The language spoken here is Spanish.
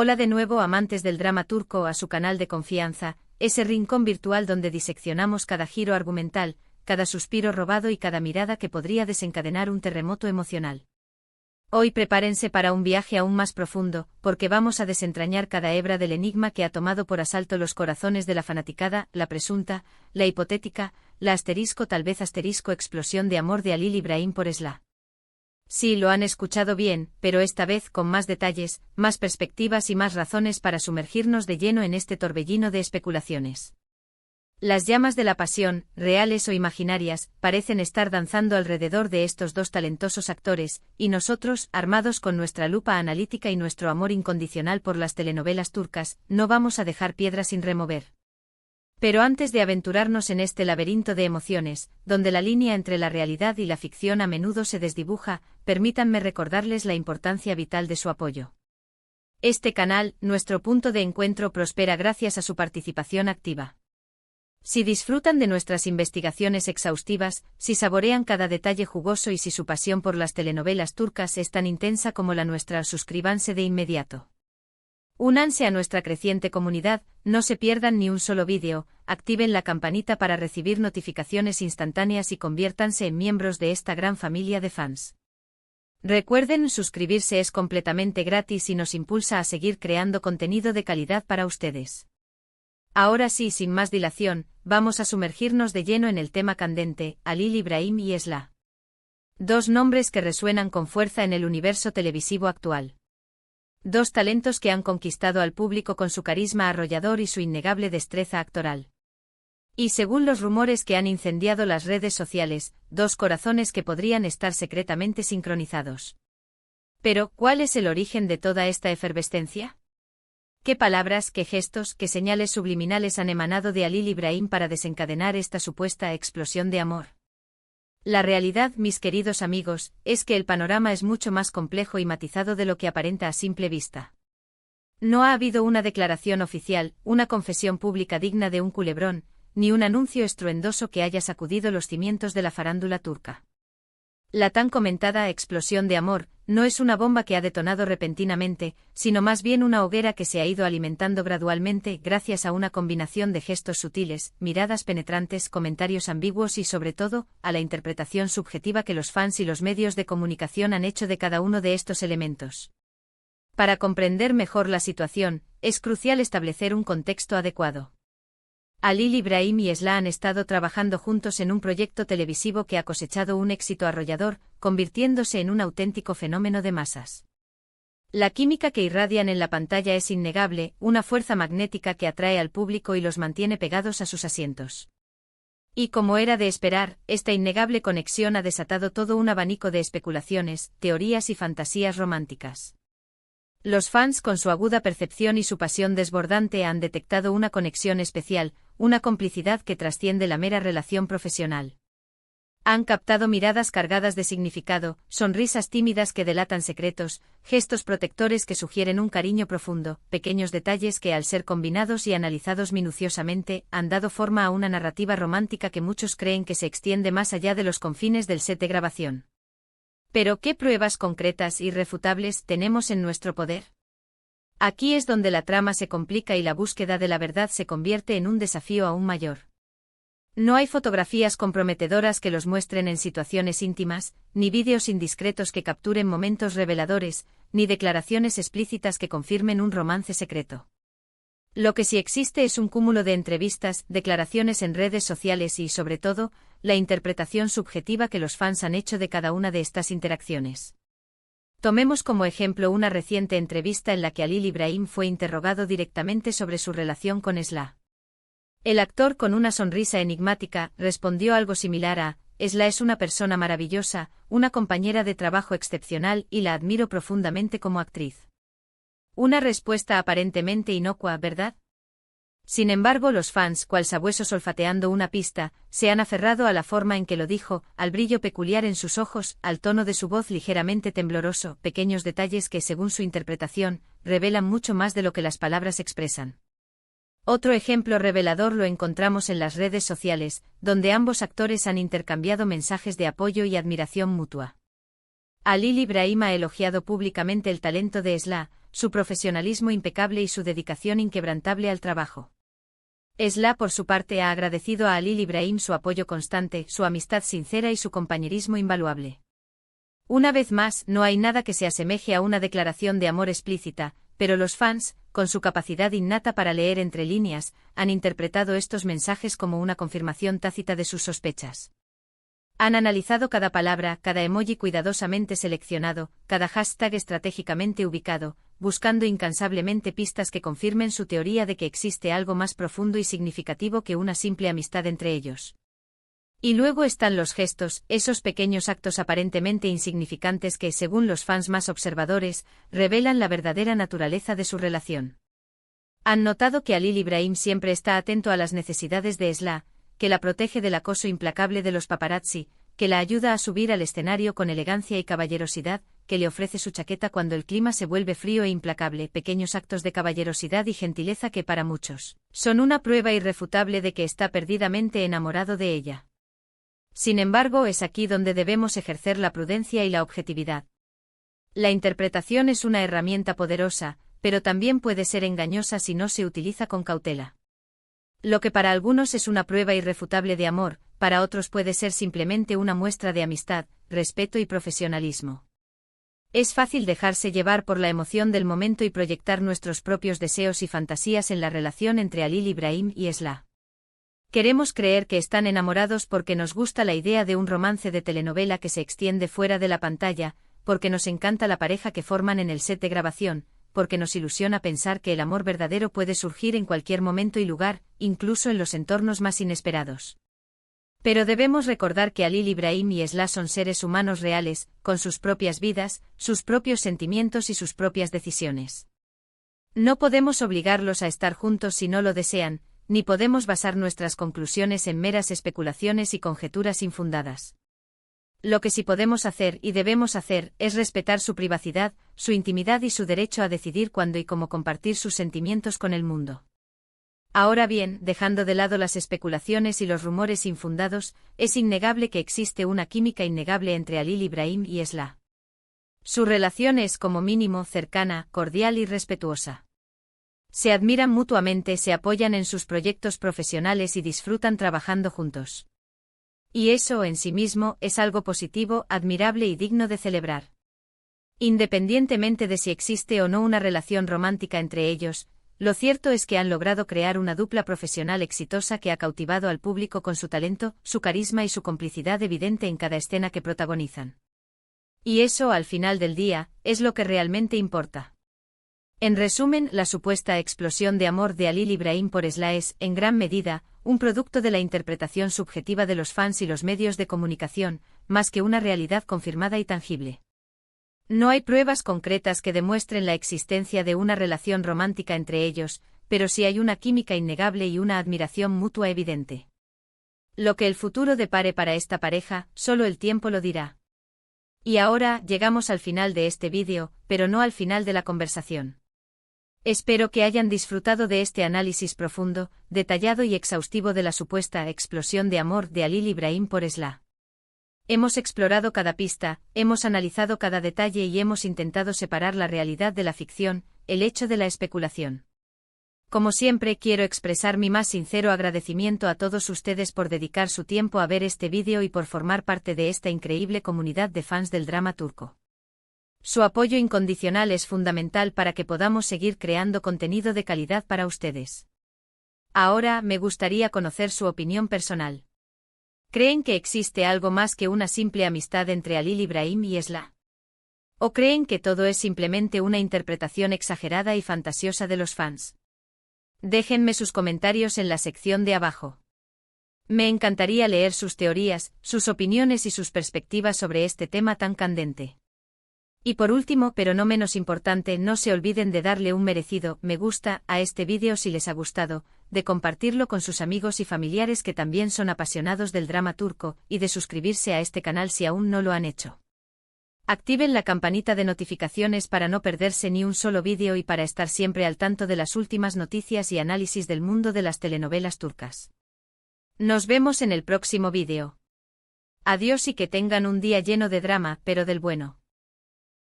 Hola de nuevo amantes del drama turco a su canal de confianza, ese rincón virtual donde diseccionamos cada giro argumental, cada suspiro robado y cada mirada que podría desencadenar un terremoto emocional. Hoy prepárense para un viaje aún más profundo, porque vamos a desentrañar cada hebra del enigma que ha tomado por asalto los corazones de la fanaticada, la presunta, la hipotética, la asterisco tal vez asterisco explosión de amor de Halil İbrahim por Esla. Sí, lo han escuchado bien, pero esta vez con más detalles, más perspectivas y más razones para sumergirnos de lleno en este torbellino de especulaciones. Las llamas de la pasión, reales o imaginarias, parecen estar danzando alrededor de estos dos talentosos actores, y nosotros, armados con nuestra lupa analítica y nuestro amor incondicional por las telenovelas turcas, no vamos a dejar piedra sin remover. Pero antes de aventurarnos en este laberinto de emociones, donde la línea entre la realidad y la ficción a menudo se desdibuja, permítanme recordarles la importancia vital de su apoyo. Este canal, nuestro punto de encuentro, prospera gracias a su participación activa. Si disfrutan de nuestras investigaciones exhaustivas, si saborean cada detalle jugoso y si su pasión por las telenovelas turcas es tan intensa como la nuestra, suscríbanse de inmediato. Únanse a nuestra creciente comunidad, no se pierdan ni un solo vídeo, activen la campanita para recibir notificaciones instantáneas y conviértanse en miembros de esta gran familia de fans. Recuerden, suscribirse es completamente gratis y nos impulsa a seguir creando contenido de calidad para ustedes. Ahora sí, sin más dilación, vamos a sumergirnos de lleno en el tema candente, Halil İbrahim y Esla. Dos nombres que resuenan con fuerza en el universo televisivo actual. Dos talentos que han conquistado al público con su carisma arrollador y su innegable destreza actoral. Y según los rumores que han incendiado las redes sociales, dos corazones que podrían estar secretamente sincronizados. Pero, ¿cuál es el origen de toda esta efervescencia? ¿Qué palabras, qué gestos, qué señales subliminales han emanado de Halil İbrahim para desencadenar esta supuesta explosión de amor? La realidad, mis queridos amigos, es que el panorama es mucho más complejo y matizado de lo que aparenta a simple vista. No ha habido una declaración oficial, una confesión pública digna de un culebrón, ni un anuncio estruendoso que haya sacudido los cimientos de la farándula turca. La tan comentada explosión de amor no es una bomba que ha detonado repentinamente, sino más bien una hoguera que se ha ido alimentando gradualmente gracias a una combinación de gestos sutiles, miradas penetrantes, comentarios ambiguos y sobre todo, a la interpretación subjetiva que los fans y los medios de comunicación han hecho de cada uno de estos elementos. Para comprender mejor la situación, es crucial establecer un contexto adecuado. Halil İbrahim y Esla han estado trabajando juntos en un proyecto televisivo que ha cosechado un éxito arrollador, convirtiéndose en un auténtico fenómeno de masas. La química que irradian en la pantalla es innegable, una fuerza magnética que atrae al público y los mantiene pegados a sus asientos. Y como era de esperar, esta innegable conexión ha desatado todo un abanico de especulaciones, teorías y fantasías románticas. Los fans, con su aguda percepción y su pasión desbordante, han detectado una conexión especial, una complicidad que trasciende la mera relación profesional. Han captado miradas cargadas de significado, sonrisas tímidas que delatan secretos, gestos protectores que sugieren un cariño profundo, pequeños detalles que, al ser combinados y analizados minuciosamente, han dado forma a una narrativa romántica que muchos creen que se extiende más allá de los confines del set de grabación. Pero, ¿qué pruebas concretas e irrefutables tenemos en nuestro poder? Aquí es donde la trama se complica y la búsqueda de la verdad se convierte en un desafío aún mayor. No hay fotografías comprometedoras que los muestren en situaciones íntimas, ni vídeos indiscretos que capturen momentos reveladores, ni declaraciones explícitas que confirmen un romance secreto. Lo que sí existe es un cúmulo de entrevistas, declaraciones en redes sociales y, sobre todo, la interpretación subjetiva que los fans han hecho de cada una de estas interacciones. Tomemos como ejemplo una reciente entrevista en la que Halil İbrahim fue interrogado directamente sobre su relación con Esla. El actor, con una sonrisa enigmática, respondió algo similar a: Esla es una persona maravillosa, una compañera de trabajo excepcional y la admiro profundamente como actriz. Una respuesta aparentemente inocua, ¿verdad? Sin embargo, los fans, cual sabuesos olfateando una pista, se han aferrado a la forma en que lo dijo, al brillo peculiar en sus ojos, al tono de su voz ligeramente tembloroso, pequeños detalles que, según su interpretación, revelan mucho más de lo que las palabras expresan. Otro ejemplo revelador lo encontramos en las redes sociales, donde ambos actores han intercambiado mensajes de apoyo y admiración mutua. Halil İbrahim ha elogiado públicamente el talento de Esla, su profesionalismo impecable y su dedicación inquebrantable al trabajo. Esla, por su parte, ha agradecido a Halil Ibrahim su apoyo constante, su amistad sincera y su compañerismo invaluable. Una vez más, no hay nada que se asemeje a una declaración de amor explícita, pero los fans, con su capacidad innata para leer entre líneas, han interpretado estos mensajes como una confirmación tácita de sus sospechas. Han analizado cada palabra, cada emoji cuidadosamente seleccionado, cada hashtag estratégicamente ubicado, buscando incansablemente pistas que confirmen su teoría de que existe algo más profundo y significativo que una simple amistad entre ellos. Y luego están los gestos, esos pequeños actos aparentemente insignificantes que, según los fans más observadores, revelan la verdadera naturaleza de su relación. Han notado que Halil Ibrahim siempre está atento a las necesidades de Esla, que la protege del acoso implacable de los paparazzi, que la ayuda a subir al escenario con elegancia y caballerosidad, que le ofrece su chaqueta cuando el clima se vuelve frío e implacable, pequeños actos de caballerosidad y gentileza que para muchos son una prueba irrefutable de que está perdidamente enamorado de ella. Sin embargo, es aquí donde debemos ejercer la prudencia y la objetividad. La interpretación es una herramienta poderosa, pero también puede ser engañosa si no se utiliza con cautela. Lo que para algunos es una prueba irrefutable de amor, para otros puede ser simplemente una muestra de amistad, respeto y profesionalismo. Es fácil dejarse llevar por la emoción del momento y proyectar nuestros propios deseos y fantasías en la relación entre Halil Ibrahim y Esla. Queremos creer que están enamorados porque nos gusta la idea de un romance de telenovela que se extiende fuera de la pantalla, porque nos encanta la pareja que forman en el set de grabación, porque nos ilusiona pensar que el amor verdadero puede surgir en cualquier momento y lugar, incluso en los entornos más inesperados. Pero debemos recordar que Halil Ibrahim y Esla son seres humanos reales, con sus propias vidas, sus propios sentimientos y sus propias decisiones. No podemos obligarlos a estar juntos si no lo desean, ni podemos basar nuestras conclusiones en meras especulaciones y conjeturas infundadas. Lo que sí podemos hacer y debemos hacer es respetar su privacidad, su intimidad y su derecho a decidir cuándo y cómo compartir sus sentimientos con el mundo. Ahora bien, dejando de lado las especulaciones y los rumores infundados, es innegable que existe una química innegable entre Halil Ibrahim y Esla. Su relación es, como mínimo, cercana, cordial y respetuosa. Se admiran mutuamente, se apoyan en sus proyectos profesionales y disfrutan trabajando juntos. Y eso, en sí mismo, es algo positivo, admirable y digno de celebrar. Independientemente de si existe o no una relación romántica entre ellos, lo cierto es que han logrado crear una dupla profesional exitosa que ha cautivado al público con su talento, su carisma y su complicidad evidente en cada escena que protagonizan. Y eso, al final del día, es lo que realmente importa. En resumen, la supuesta explosión de amor de Halil Ibrahim por Esla es, en gran medida, un producto de la interpretación subjetiva de los fans y los medios de comunicación, más que una realidad confirmada y tangible. No hay pruebas concretas que demuestren la existencia de una relación romántica entre ellos, pero sí hay una química innegable y una admiración mutua evidente. Lo que el futuro depare para esta pareja, solo el tiempo lo dirá. Y ahora, llegamos al final de este vídeo, pero no al final de la conversación. Espero que hayan disfrutado de este análisis profundo, detallado y exhaustivo de la supuesta explosión de amor de Halil Ibrahim por Esla. Hemos explorado cada pista, hemos analizado cada detalle y hemos intentado separar la realidad de la ficción, el hecho de la especulación. Como siempre, quiero expresar mi más sincero agradecimiento a todos ustedes por dedicar su tiempo a ver este vídeo y por formar parte de esta increíble comunidad de fans del drama turco. Su apoyo incondicional es fundamental para que podamos seguir creando contenido de calidad para ustedes. Ahora, me gustaría conocer su opinión personal. ¿Creen que existe algo más que una simple amistad entre Halil Ibrahim y Esla? ¿O creen que todo es simplemente una interpretación exagerada y fantasiosa de los fans? Déjenme sus comentarios en la sección de abajo. Me encantaría leer sus teorías, sus opiniones y sus perspectivas sobre este tema tan candente. Y por último, pero no menos importante, no se olviden de darle un merecido me gusta a este vídeo si les ha gustado, de compartirlo con sus amigos y familiares que también son apasionados del drama turco, y de suscribirse a este canal si aún no lo han hecho. Activen la campanita de notificaciones para no perderse ni un solo vídeo y para estar siempre al tanto de las últimas noticias y análisis del mundo de las telenovelas turcas. Nos vemos en el próximo vídeo. Adiós y que tengan un día lleno de drama, pero del bueno.